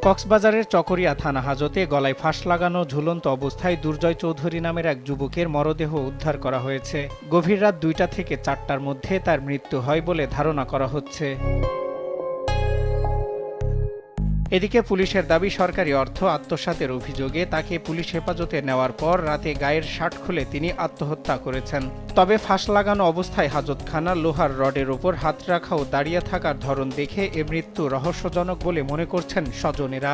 কক্সবাজারের চকরিয়া থানা হাজতে গলায় ফাঁস লাগানো ঝুলন্ত অবস্থায় দুর্জয় চৌধুরী নামের এক যুবকের মরদেহ উদ্ধার করা হয়েছে। গভীর রাত ২টা থেকে ৪টার মধ্যে তার মৃত্যু হয় বলে ধারণা করা হচ্ছে। এদিকে পুলিশের দাবি, সরকারি অর্থ আত্মসাতের অভিযোগে তাকে পুলিশ হেফাজতে নেওয়ার পর রাতে গায়ের শার্ট খুলে তিনি আত্মহত্যা করেছেন। তবে ফাঁস লাগানো অবস্থায় হাজতখানার লোহার রডের ওপর হাত রাখা ও দাঁড়িয়ে থাকার ধরন দেখে এ মৃত্যু রহস্যজনক বলে মনে করছেন স্বজনেরা।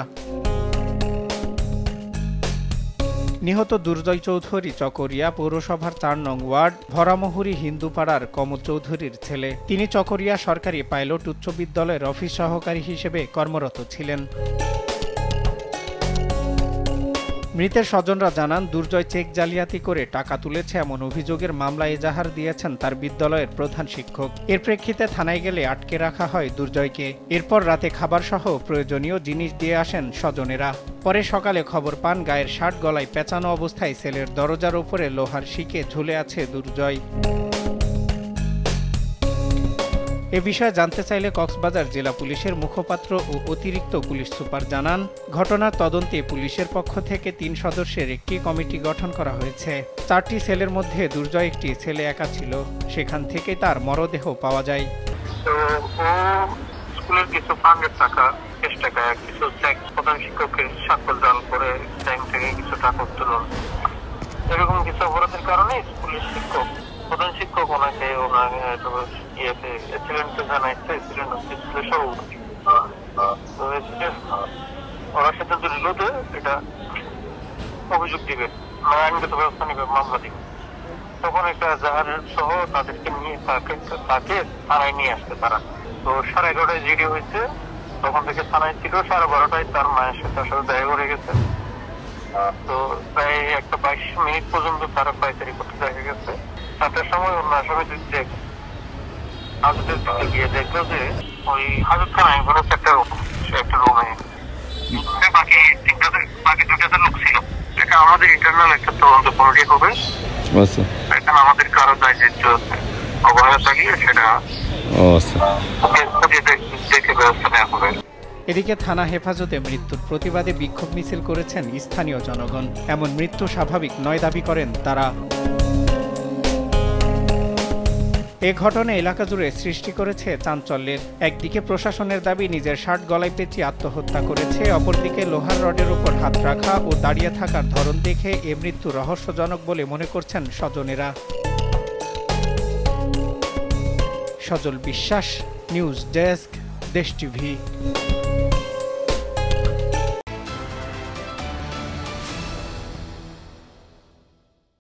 নিহত দুর্জয় চৌধুরী চকরিয়া পৌরসভার ৪ নং ওয়ার্ড ভরামহুরী হিন্দুপাড়ার কমল চৌধুরীর ছেলে। তিনি চকরিয়া সরকারি পাইলট উচ্চ বিদ্যালয়ের অফিস সহকারী হিসেবে কর্মরত ছিলেন। মৃতের স্বজনরা জানান, দুর্জয় চেক জালিয়াতি করে টাকা তুলেছে এমন অভিযোগের মামলা এজাহার দিয়েছেন তার বিদ্যালয়ের প্রধান শিক্ষক। এর প্রেক্ষিতে থানায় গেলে আটকে রাখা হয় দুর্জয়কে। এরপর রাতে খাবার সহ প্রয়োজনীয় জিনিস দিয়ে আসেন স্বজনেরা। পরে সকালে খবর পান গায়ের শার্ট গলায় পেঁচানো অবস্থায় সেলের দরজার উপরে লোহার শিকে ঝুলে আছে দুর্জয়। এ বিষয়ে জানতে চাইলে কক্সবাজার জেলা পুলিশের মুখপাত্র ও অতিরিক্ত পুলিশ সুপার জানান, ঘটনার তদন্তে পুলিশের পক্ষ থেকে ৩ সদস্যের একটি কমিটি গঠন করা হয়েছে। ৪টি সেলের মধ্যে দুর্জয় একটি ছেলে একা ছিল, সেখান থেকে তার মরদেহ পাওয়া যায়। স্কুলের কিছু ফান্ডের টাকা, ক্যাশ টাকা, কিছু চেক প্রধান শিক্ষকের স্বাক্ষর দান করে ব্যাংক থেকে কিছু টাকা উত্তোলন, এরকম কিছু অপরাধের কারণে স্কুলের শিক্ষক প্রধান শিক্ষক ওনাকে অ্যাক্সিডেন্টে জানাইছে। অ্যাক্সিডেন্ট হচ্ছে স্কুলের সভাপতি। তো ওরা সিদ্ধান্ত নিল যে এটা অভিযোগ দিবে, আইনগত ব্যবস্থা নিবে, মামলা দিবে। তখন একটা জাহাজের সহ তাদেরকে নিয়ে তাকে থানায় নিয়ে আসছে তারা। তো 11:30টায় জিডি হয়েছে, তখন থেকে থানায় ছিল। 12:30টায় তার মায়ের সাথে আসলে দেখা করে গেছে। তো প্রায় একটা 22 মিনিট পর্যন্ত তারা পাইচারি করতে দেখা গেছে। 7টার সময় অন্য আসামি হাজতের দিকে গিয়ে দেখলো যে ওই হাজতখানায় একটা রুমে বাকি 2টা লোক ছিল। এটা আমাদের ইন্টারনাল একটা তদন্ত কমিটি হবে। এখানে আমাদের কারো দায়িত্ব অবহেলা থাকলে সেটা দেখে ব্যবস্থা নেওয়া হবে। এদিকে থানা হেফাজতে মৃত্যুর প্রতিবাদে বিক্ষোভ মিছিল করেছেন স্থানীয় জনগণ। এমন মৃত্যু স্বাভাবিক নয় দাবি করেন তারা। এ ঘটনা এলাকা জুড়ে সৃষ্টি করেছে চাঞ্চল্যের। একদিকে প্রশাসনের দাবি নিজের শার্ট গলায় পেঁচিয়ে আত্মহত্যা করেছে, অপরদিকে লোহার রডের উপর হাত রাখা ও দাঁড়িয়ে থাকার ধরন দেখে এ মৃত্যু রহস্যজনক বলে মনে করছেন স্বজনেরা। সজল বিশ্বাস, নিউজ ডেস্ক, দেশ টিভি।